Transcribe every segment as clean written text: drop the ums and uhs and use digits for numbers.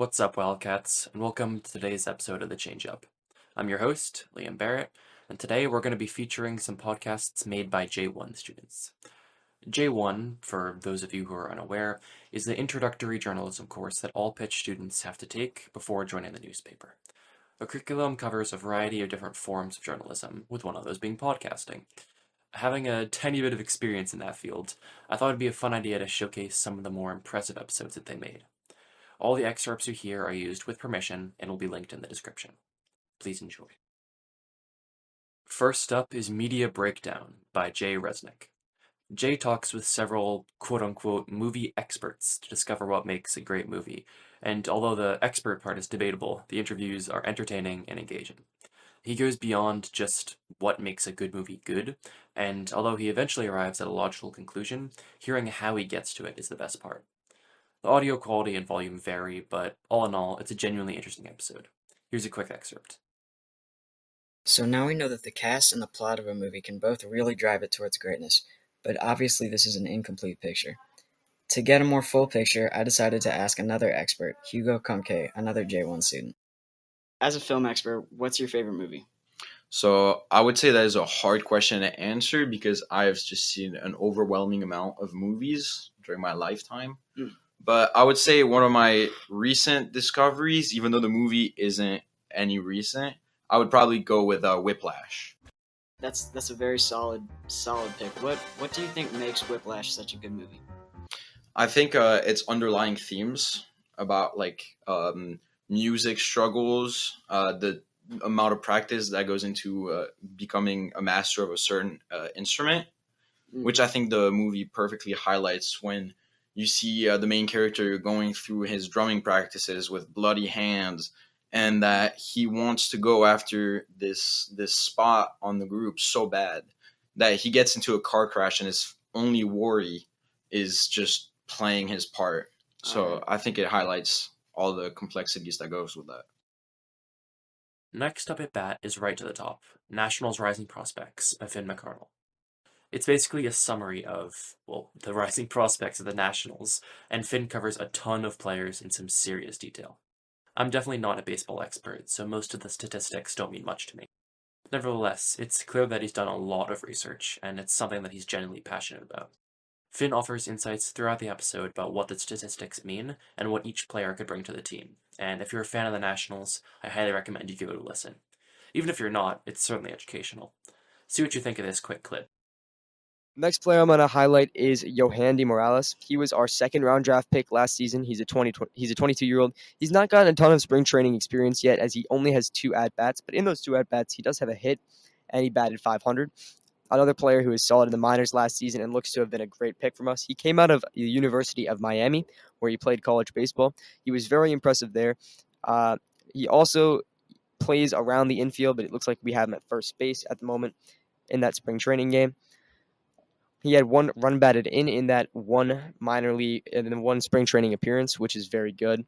What's up, Wildcats, and welcome to today's episode of The Change Up. I'm your host, Liam Barrett, and today we're going to be featuring some podcasts made by J1 students. J1, for those of you who are unaware, is the introductory journalism course that all pitch students have to take before joining the newspaper. The curriculum covers a variety of different forms of journalism, with one of those being podcasting. Having a tiny bit of experience in that field, I thought it'd be a fun idea to showcase some of the more impressive episodes that they made. All the excerpts you hear are used with permission and will be linked in the description. Please enjoy. First up is Media Breakdown by Jay Resnik. Jay talks with several quote-unquote movie experts to discover what makes a great movie, and although the expert part is debatable, the interviews are entertaining and engaging. He goes beyond just what makes a good movie good, and although he eventually arrives at a logical conclusion, hearing how he gets to it is the best part. The audio quality and volume vary, but all in all, it's a genuinely interesting episode. Here's a quick excerpt. So now we know that the cast and the plot of a movie can both really drive it towards greatness, but obviously this is an incomplete picture. To get a more full picture, I decided to ask another expert, Hugo Conque, another J1 student. As a film expert, what's your favorite movie? So I would say that is a hard question to answer because I've just seen an overwhelming amount of movies during my lifetime. But I would say one of my recent discoveries, even though the movie isn't any recent, I would probably go with Whiplash. That's a very solid pick. What do you think makes Whiplash such a good movie? I think its underlying themes about music struggles, the amount of practice that goes into becoming a master of a certain instrument, which I think the movie perfectly highlights when you see the main character going through his drumming practices with bloody hands, and that he wants to go after this spot on the group so bad that he gets into a car crash and his only worry is just playing his part. So I think it highlights all the complexities that goes with that. Next up at bat is Right to the Top, Nationals' Rising Prospects by Finn McArdle. It's basically a summary of, the rising prospects of the Nationals, and Finn covers a ton of players in some serious detail. I'm definitely not a baseball expert, so most of the statistics don't mean much to me. Nevertheless, it's clear that he's done a lot of research, and it's something that he's genuinely passionate about. Finn offers insights throughout the episode about what the statistics mean and what each player could bring to the team, and if you're a fan of the Nationals, I highly recommend you give it a listen. Even if you're not, it's certainly educational. See what you think of this quick clip. Next player I'm going to highlight is Yohandy Morales. He was our second-round draft pick last season. He's a 22-year-old. He's not gotten a ton of spring training experience yet, as he only has 2 at-bats. But in those 2 at-bats, he does have a hit, and he batted .500. Another player who is solid in the minors last season and looks to have been a great pick from us. He came out of the University of Miami, where he played college baseball. He was very impressive there. He also plays around the infield, but it looks like we have him at first base at the moment in that spring training game. He had 1 run batted in that 1 minor league and then 1 spring training appearance, which is very good.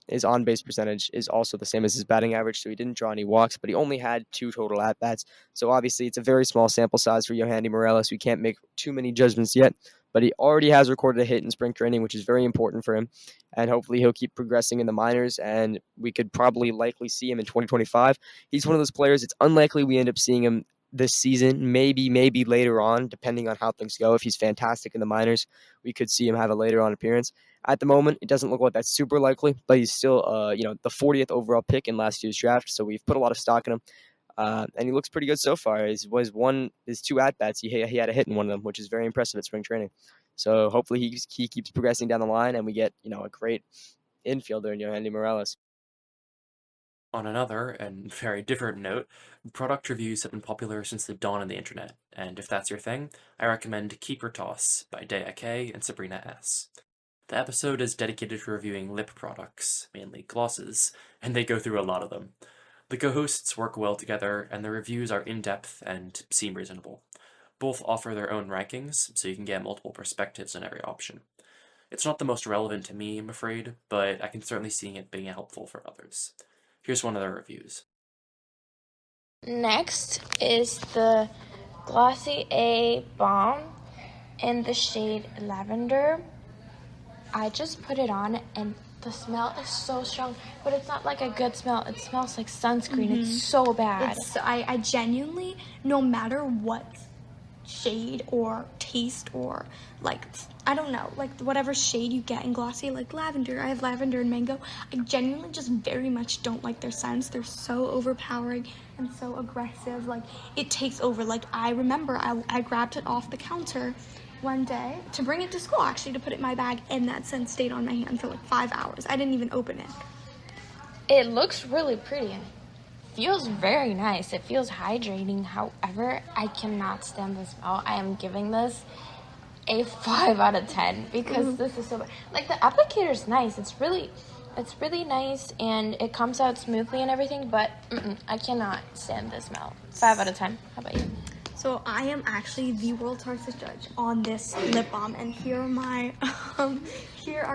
His on-base percentage is also the same as his batting average, so he didn't draw any walks, but he only had 2 total at-bats. So obviously it's a very small sample size for Yohandy Morales. We can't make too many judgments yet, but he already has recorded a hit in spring training, which is very important for him. And hopefully he'll keep progressing in the minors, and we could probably likely see him in 2025. He's one of those players, it's unlikely we end up seeing him this season, maybe later on, depending on how things go. If he's fantastic in the minors, we could see him have a later on appearance. At the moment, it doesn't look like that's super likely, but he's still, the 40th overall pick in last year's draft, so we've put a lot of stock in him, and he looks pretty good so far. His 2 at-bats, he had a hit in one of them, which is very impressive at spring training. So hopefully he keeps progressing down the line, and we get, a great infielder in Yohandy Morales. On another, and very different note, product reviews have been popular since the dawn of the internet, and if that's your thing, I recommend Keep or Toss by Dea K and Sabrina S. The episode is dedicated to reviewing lip products, mainly glosses, and they go through a lot of them. The co-hosts work well together, and the reviews are in-depth and seem reasonable. Both offer their own rankings, so you can get multiple perspectives on every option. It's not the most relevant to me, I'm afraid, but I can certainly see it being helpful for others. Here's one of their reviews. Next is the Glossy A Balm in the shade Lavender. I just put it on and The smell is so strong, but it's not like a good smell. It smells like sunscreen. It's so bad. I genuinely, no matter what shade or taste or like, I don't know, like whatever shade you get in Glossier, like lavender, I have lavender and mango, I genuinely just very much don't like their scents. They're so overpowering and so aggressive. Like, it takes over. Like, I remember I grabbed it off the counter one day to bring it to school, actually, to put it in my bag, and that scent stayed on my hand for like 5 hours. I didn't even open it. It looks really pretty and feels very nice. It feels hydrating. However, I cannot stand the smell. I am giving this a 5 out of 10 because this is so bad. Like, the applicator's nice. It's really nice and it comes out smoothly and everything, but I cannot stand the smell. 5 out of 10. How about you? So I am actually the world's harshest judge on this lip balm, and here are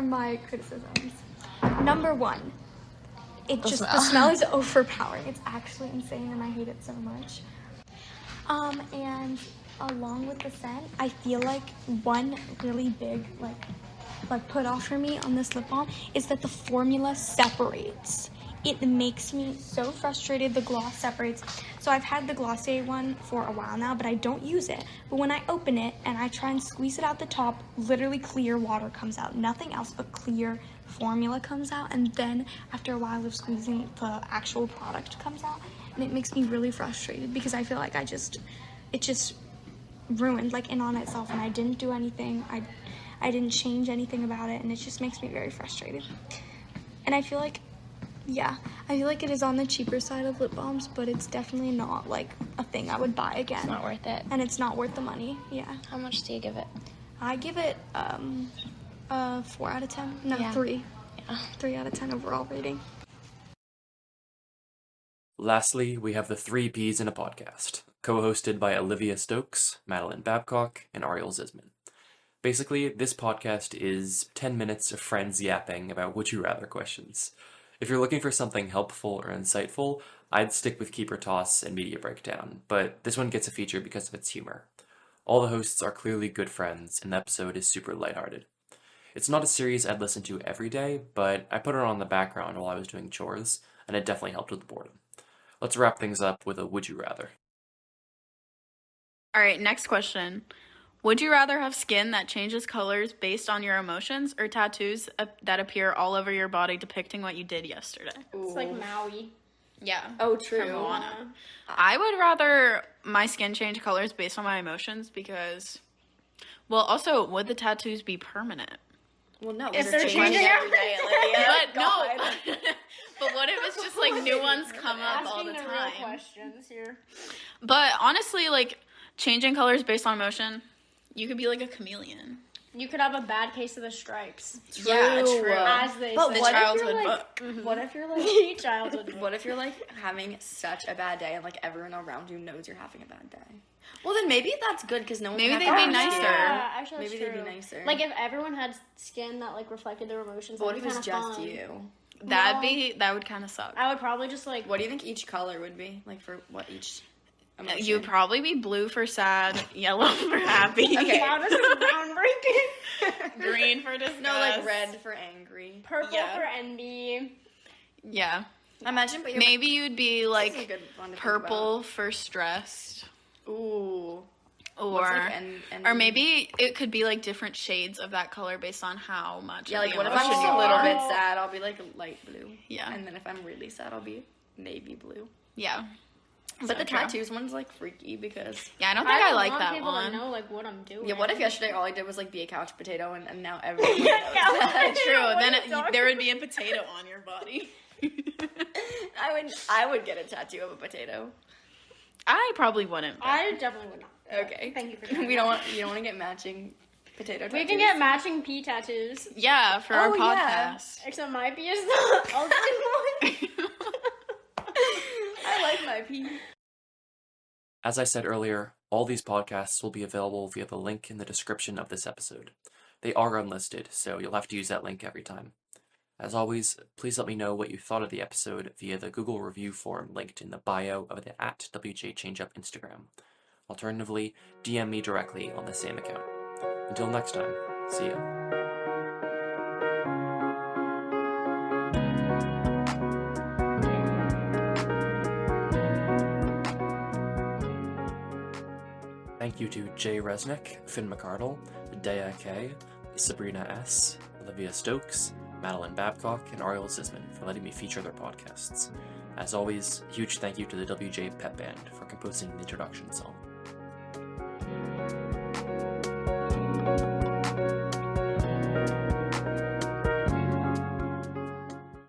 my criticisms. Number 1, the smell is overpowering. It's actually insane, and I hate it so much. And along with the scent, I feel like one really big like put off for me on this lip balm is that the formula separates. It makes me so frustrated. The gloss separates. So I've had the Glossier one for a while now, but I don't use it. But when I open it and I try and squeeze it out the top, literally clear water comes out. Nothing else but clear formula comes out. And then after a while of squeezing, the actual product comes out. And it makes me really frustrated because I feel like it just ruined, like, in on itself. And I didn't do anything. I didn't change anything about it. And it just makes me very frustrated. And I feel like it is on the cheaper side of lip balms, but it's definitely not like a thing I would buy again. It's not worth it. And it's not worth the money. Yeah. How much do you give it? I give it 4 out of 10. No, Yeah. 3. Yeah. 3 out of 10 overall rating. Lastly, we have the 3 Ps in a podcast, co-hosted by Olivia Stokes, Madeline Babcock, and Ariel Zisman. Basically, this podcast is 10 minutes of friends yapping about would you rather questions. If you're looking for something helpful or insightful, I'd stick with Keeper Toss and Media Breakdown, but this one gets a feature because of its humor. All the hosts are clearly good friends, and the episode is super lighthearted. It's not a series I'd listen to every day, but I put it on in the background while I was doing chores, and it definitely helped with the boredom. Let's wrap things up with a would you rather. All right, next question. Would you rather have skin that changes colors based on your emotions or tattoos that appear all over your body depicting what you did yesterday? It's like Maui. Yeah. Oh, true. From Moana. I would rather my skin change colors based on my emotions because, well, also, would the tattoos be permanent? Well, no. If they're changing every day, Olivia. But no. But what if it's just like new ones come up all the Asking time? real questions here. But honestly, like, changing colors based on emotion, you could be like a chameleon. You could have a bad case of the stripes. Yeah, true. As they But say. what childhood if you're book. like, what if you're like, Childhood book. what if you're like having such a bad day and like everyone around you knows you're having a bad day? Well, then maybe that's good because no one. Maybe can they'd have be that nicer. skin. Yeah, actually, that's Maybe true. they'd be nicer. Like, if everyone had skin that, like, reflected their emotions, But what that'd if be it's kind of just fun. you? That would kind of suck. I would probably just, like... What do you think each color would be? Like for what each emotion? You'd probably be blue for sad, yellow for happy, Okay. Wow, this is groundbreaking. green for disgust. No, like red for angry. Purple Yeah. for envy. Yeah. Imagine, but you're Maybe you'd be This is a like good one to think purple for stressed, about. Ooh. or What's, like, or maybe it could be like different shades of that color based on how much. Yeah, of like the what if I'm emotion just you a little are. bit sad? I'll be like light blue. Yeah. And then if I'm really sad, I'll be navy blue. Yeah. But So the true. tattoos one's like freaky because Yeah, I don't think I don't like want that people one. to know, like, what I'm doing. yeah. What if yesterday all I did was like be a couch potato and now everyone knows couch that? potato. True. What Then are you talking there would be a potato on your body. I would get a tattoo of a potato. I probably wouldn't. but- I definitely would not. Okay. Thank you for that. You don't want to get matching potato tattoos. We can get matching pea tattoos. Yeah, for our Oh, yeah. podcast. Except my pea is the ugly one. I like my pee. As I said earlier, all these podcasts will be available via the link in the description of this episode. They are unlisted, so you'll have to use that link every time. As always, please let me know what you thought of the episode via the Google review form linked in the bio of the @WJ Changeup Instagram. Alternatively, DM me directly on the same account. Until next time, see ya. thank you to Jay Resnik, Finn McArdle, Dea K, Sabrina S, Olivia Stokes, Madeline Babcock, and Ariel Zisman for letting me feature their podcasts. As always, a huge thank you to the WJ Pep Band for composing the introduction song.